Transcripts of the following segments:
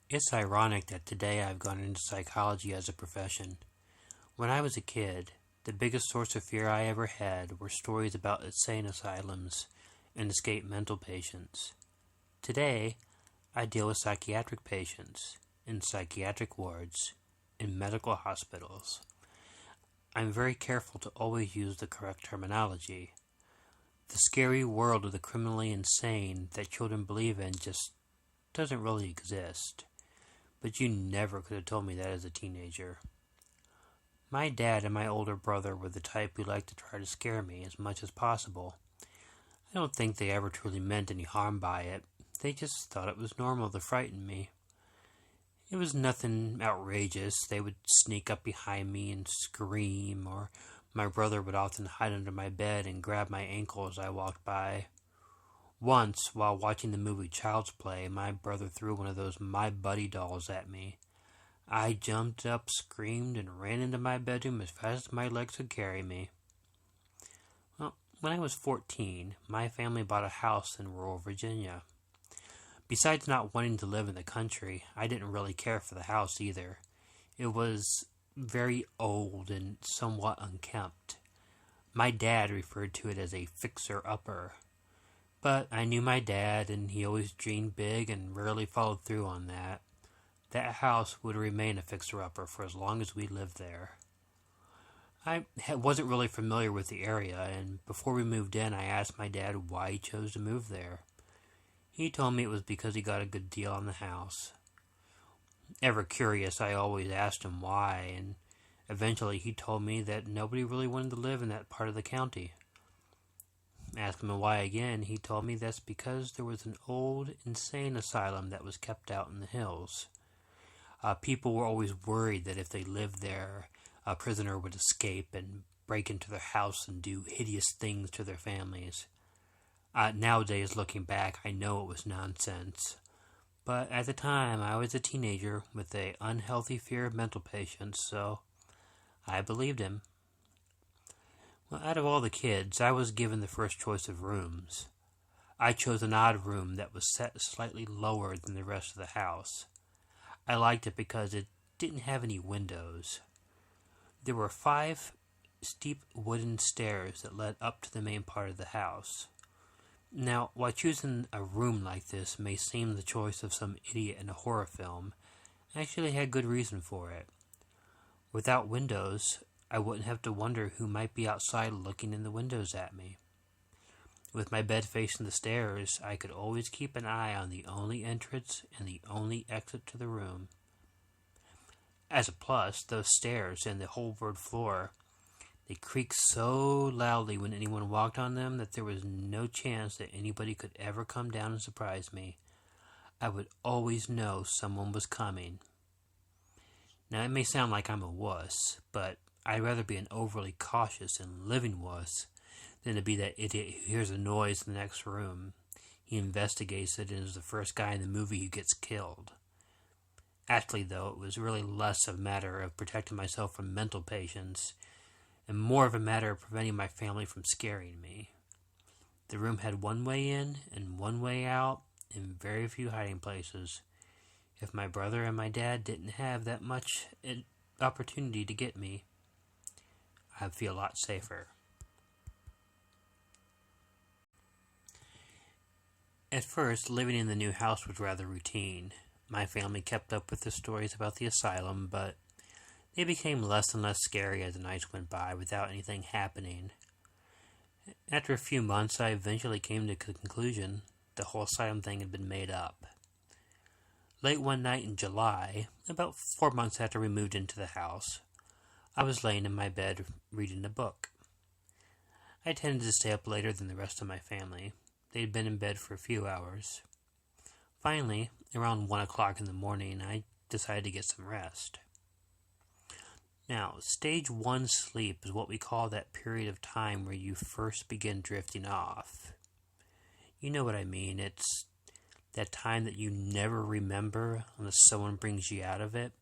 It's ironic that today I've gone into psychology as a profession. When I was a kid, the biggest source of fear I ever had were stories about insane asylums and escaped mental patients. Today, I deal with psychiatric patients in psychiatric wards in medical hospitals. I'm very careful to always use the correct terminology. The scary world of the criminally insane that children believe in just doesn't really exist. But you never could have told me that as a teenager. My dad and my older brother were the type who liked to try to scare me as much as possible. I don't think they ever truly meant any harm by it. They just thought it was normal to frighten me. It was nothing outrageous. They would sneak up behind me and scream, or my brother would often hide under my bed and grab my ankle as I walked by. Once, while watching the movie Child's Play, my brother threw one of those My Buddy dolls at me. I jumped up, screamed, and ran into my bedroom as fast as my legs could carry me. Well, when I was 14, my family bought a house in rural Virginia. Besides not wanting to live in the country, I didn't really care for the house either. It was very old and somewhat unkempt. My dad referred to it as a fixer-upper. But I knew my dad, and he always dreamed big and rarely followed through on that. That house would remain a fixer-upper for as long as we lived there. I wasn't really familiar with the area, and before we moved in, I asked my dad why he chose to move there. He told me it was because he got a good deal on the house. Ever curious, I always asked him why, and eventually he told me that nobody really wanted to live in that part of the county. Asking him why again, he told me that's because there was an old, insane asylum that was kept out in the hills. People were always worried that if they lived there, a prisoner would escape and break into their house and do hideous things to their families. Nowadays, looking back, I know it was nonsense. But at the time, I was a teenager with an unhealthy fear of mental patients, so I believed him. Well, out of all the kids, I was given the first choice of rooms. I chose an odd room that was set slightly lower than the rest of the house. I liked it because it didn't have any windows. There were 5 steep wooden stairs that led up to the main part of the house. Now, while choosing a room like this may seem the choice of some idiot in a horror film, I actually had good reason for it. Without windows, I wouldn't have to wonder who might be outside looking in the windows at me. With my bed facing the stairs, I could always keep an eye on the only entrance and the only exit to the room. As a plus, those stairs and the whole wood floor, they creaked so loudly when anyone walked on them that there was no chance that anybody could ever come down and surprise me. I would always know someone was coming. Now, it may sound like I'm a wuss, but I'd rather be an overly cautious and living wuss than to be that idiot who hears a noise in the next room. He investigates it and is the first guy in the movie who gets killed. Actually, though, it was really less a matter of protecting myself from mental patients and more of a matter of preventing my family from scaring me. The room had one way in and one way out and very few hiding places. If my brother and my dad didn't have that much opportunity to get me, I'd feel a lot safer. At first, living in the new house was rather routine. My family kept up with the stories about the asylum, but they became less and less scary as the nights went by without anything happening. After a few months, I eventually came to the conclusion the whole asylum thing had been made up. Late one night in July, about 4 months after we moved into the house, I was laying in my bed reading a book. I tended to stay up later than the rest of my family. They had been in bed for a few hours. Finally, around 1 o'clock in the morning, I decided to get some rest. Now, stage 1 sleep is what we call that period of time where you first begin drifting off. You know what I mean. It's that time that you never remember unless someone brings you out of it.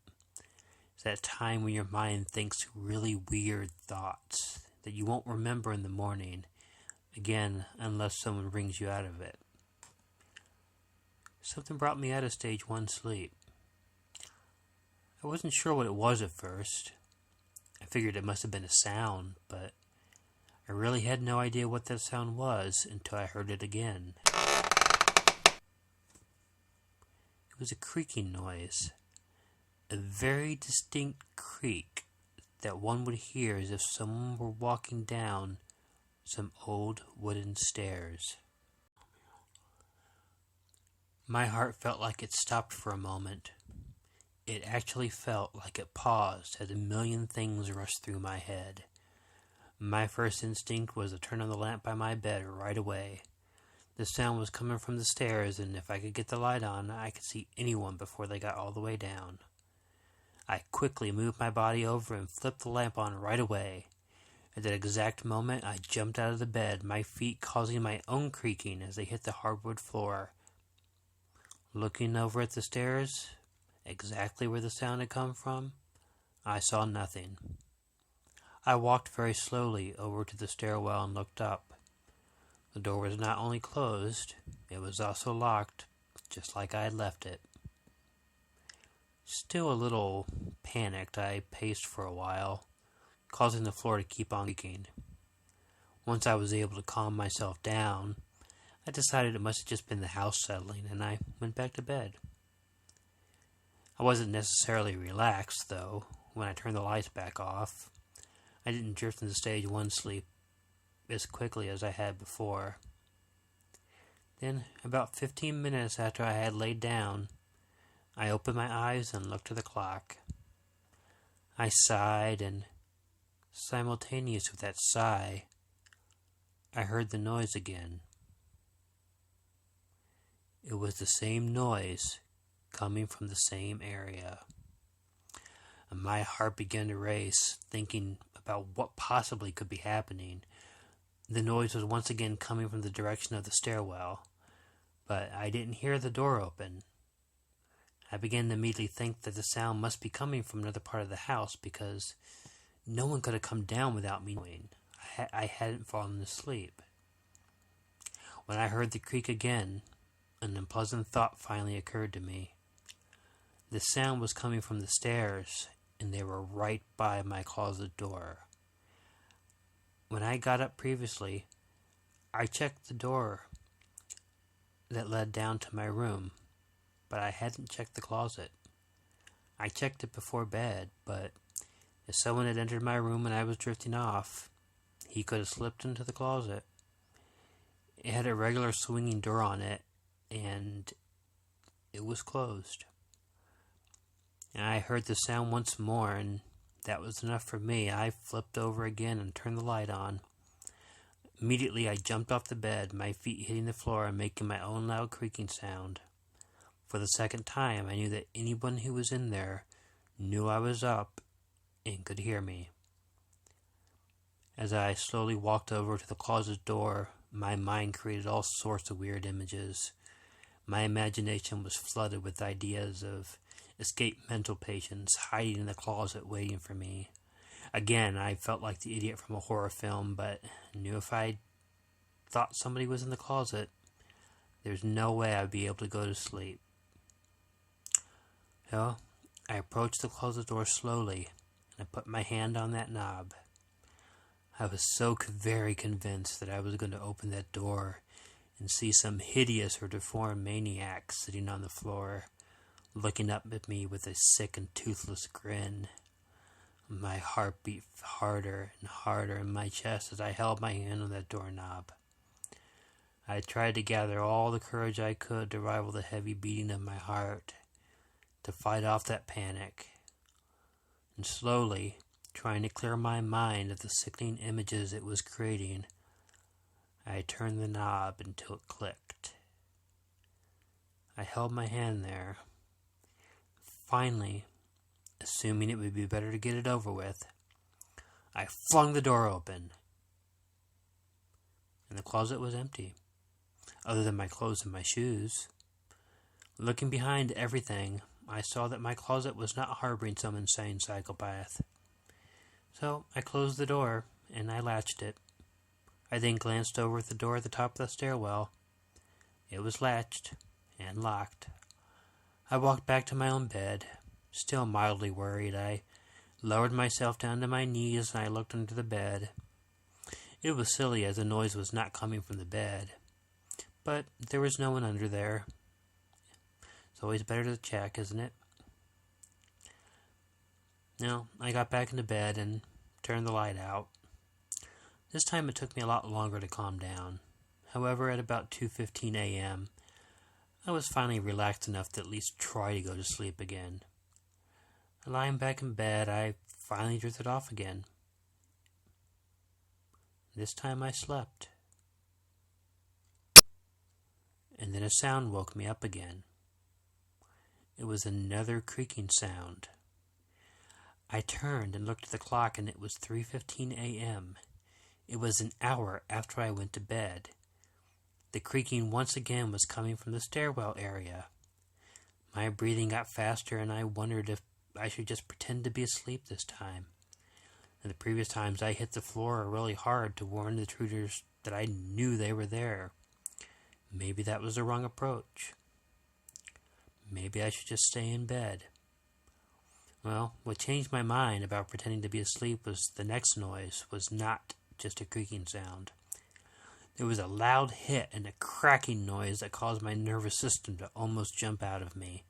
It's that time when your mind thinks really weird thoughts that you won't remember in the morning, again, unless someone brings you out of it. Something brought me out of stage 1 sleep. I wasn't sure what it was at first. I figured it must have been a sound, but I really had no idea what that sound was until I heard it again. It was a creaking noise, a very distinct creak that one would hear as if someone were walking down some old wooden stairs. My heart felt like it stopped for a moment. It actually felt like it paused as a million things rushed through my head. My first instinct was to turn on the lamp by my bed right away. The sound was coming from the stairs, and if I could get the light on, I could see anyone before they got all the way down. I quickly moved my body over and flipped the lamp on right away. At that exact moment, I jumped out of the bed, my feet causing my own creaking as they hit the hardwood floor. Looking over at the stairs, exactly where the sound had come from, I saw nothing. I walked very slowly over to the stairwell and looked up. The door was not only closed, it was also locked, just like I had left it. Still a little panicked, I paced for a while, causing the floor to keep on creaking. Once I was able to calm myself down, I decided it must have just been the house settling, and I went back to bed. I wasn't necessarily relaxed, though, when I turned the lights back off. I didn't drift into stage 1 sleep as quickly as I had before. Then, about 15 minutes after I had laid down, I opened my eyes and looked at the clock. I sighed, and simultaneous with that sigh, I heard the noise again. It was the same noise coming from the same area. And my heart began to race, thinking about what possibly could be happening. The noise was once again coming from the direction of the stairwell, but I didn't hear the door open. I began to immediately think that the sound must be coming from another part of the house because no one could have come down without me knowing. I hadn't fallen asleep. When I heard the creak again, an unpleasant thought finally occurred to me. The sound was coming from the stairs, and they were right by my closet door. When I got up previously, I checked the door that led down to my room, but I hadn't checked the closet. I checked it before bed, but if someone had entered my room and I was drifting off, he could have slipped into the closet. It had a regular swinging door on it, and it was closed. And I heard the sound once more, and that was enough for me. I flipped over again and turned the light on. Immediately I jumped off the bed, my feet hitting the floor and making my own loud creaking sound. For the second time, I knew that anyone who was in there knew I was up and could hear me. As I slowly walked over to the closet door, my mind created all sorts of weird images. My imagination was flooded with ideas of escaped mental patients hiding in the closet waiting for me. Again, I felt like the idiot from a horror film, but knew if I thought somebody was in the closet, there's no way I'd be able to go to sleep. So, I approached the closet door slowly, and I put my hand on that knob. I was so very convinced that I was going to open that door and see some hideous or deformed maniac sitting on the floor, looking up at me with a sick and toothless grin. My heart beat harder and harder in my chest as I held my hand on that doorknob. I tried to gather all the courage I could to rival the heavy beating of my heart, to fight off that panic. And slowly, trying to clear my mind of the sickening images it was creating, I turned the knob until it clicked. I held my hand there. Finally, assuming it would be better to get it over with, I flung the door open. And the closet was empty, other than my clothes and my shoes. Looking behind everything, I saw that my closet was not harboring some insane psychopath. So I closed the door, and I latched it. I then glanced over at the door at the top of the stairwell. It was latched and locked. I walked back to my own bed, Still mildly worried, I lowered myself down to my knees and I looked under the bed. It was silly as the noise was not coming from the bed, but there was no one under there. It's always better to check, isn't it? Now, I got back into bed and turned the light out. This time it took me a lot longer to calm down. However, at about 2:15 a.m., I was finally relaxed enough to at least try to go to sleep again. Lying back in bed, I finally drifted off again. This time I slept. And then a sound woke me up again. It was another creaking sound. I turned and looked at the clock and it was 3:15 a.m. It was an hour after I went to bed. The creaking once again was coming from the stairwell area. My breathing got faster and I wondered if I should just pretend to be asleep this time. And the previous times I hit the floor really hard to warn the intruders that I knew they were there. Maybe that was the wrong approach. Maybe I should just stay in bed. Well, what changed my mind about pretending to be asleep was the next noise was not just a creaking sound. There was a loud hit and a cracking noise that caused my nervous system to almost jump out of me.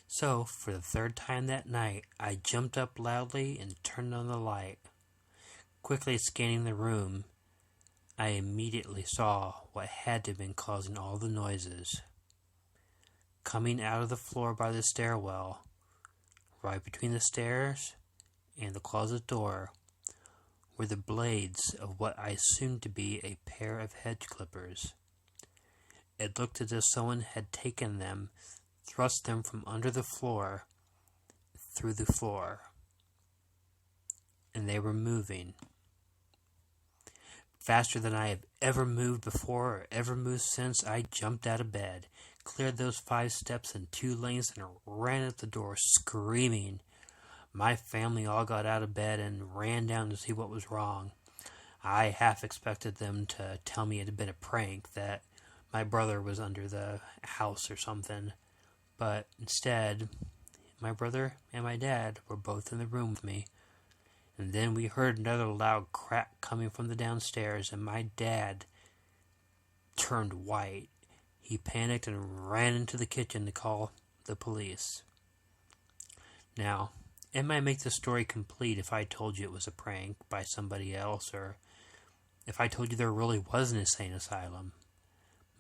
So, for the third time that night, I jumped up loudly and turned on the light. Quickly scanning the room, I immediately saw what had to have been causing all the noises. Coming out of the floor by the stairwell, right between the stairs and the closet door, were the blades of what I assumed to be a pair of hedge clippers. It looked as if someone had taken them, thrust them from under the floor, through the floor, and they were moving. Faster than I have ever moved before or ever moved since, I jumped out of bed, cleared those 5 steps in 2 lanes, and ran at the door screaming. My family all got out of bed and ran down to see what was wrong. I half expected them to tell me it had been a prank, that my brother was under the house or something. But instead, my brother and my dad were both in the room with me. And then we heard another loud crack coming from the downstairs, and my dad turned white. He panicked and ran into the kitchen to call the police. Now, it might make the story complete if I told you it was a prank by somebody else, or if I told you there really was an insane asylum.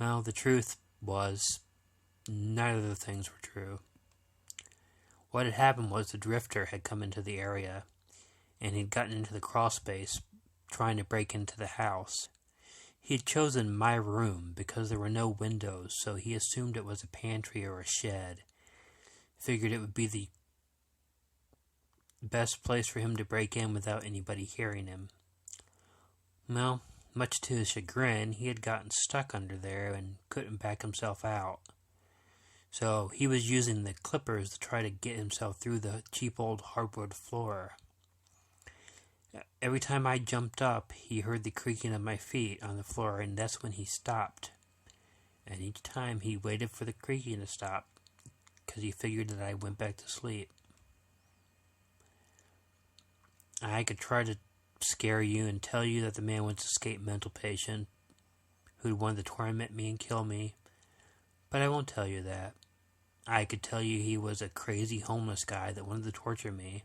Well, the truth was, neither of the things were true. What had happened was the drifter had come into the area, and he'd gotten into the crawl space trying to break into the house. He had chosen my room because there were no windows, so he assumed it was a pantry or a shed. Figured it would be the best place for him to break in without anybody hearing him. Well, much to his chagrin, he had gotten stuck under there and couldn't back himself out. So he was using the clippers to try to get himself through the cheap old hardwood floor. Every time I jumped up, he heard the creaking of my feet on the floor, and that's when he stopped. And each time he waited for the creaking to stop, because he figured that I went back to sleep. I could try to scare you and tell you that the man was an escaped mental patient who'd wanted to torment me and kill me, but I won't tell you that. I could tell you he was a crazy homeless guy that wanted to torture me,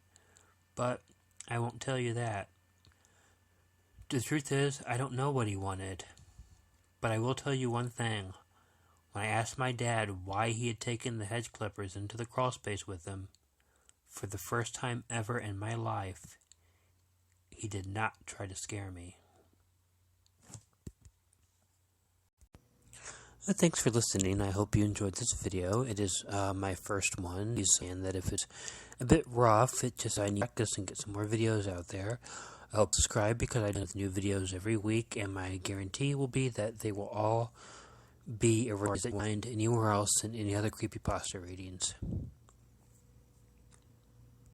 but I won't tell you that. The truth is, I don't know what he wanted, but I will tell you one thing. When I asked my dad why he had taken the hedge clippers into the crawl space with him, for the first time ever in my life, he did not try to scare me. Thanks for listening. I hope you enjoyed this video. It is my first one, and that if it's a bit rough, I need to practice and get some more videos out there. I hope subscribe because I do new videos every week, and my guarantee will be that they will all be erased that you find anywhere else in any other creepypasta readings.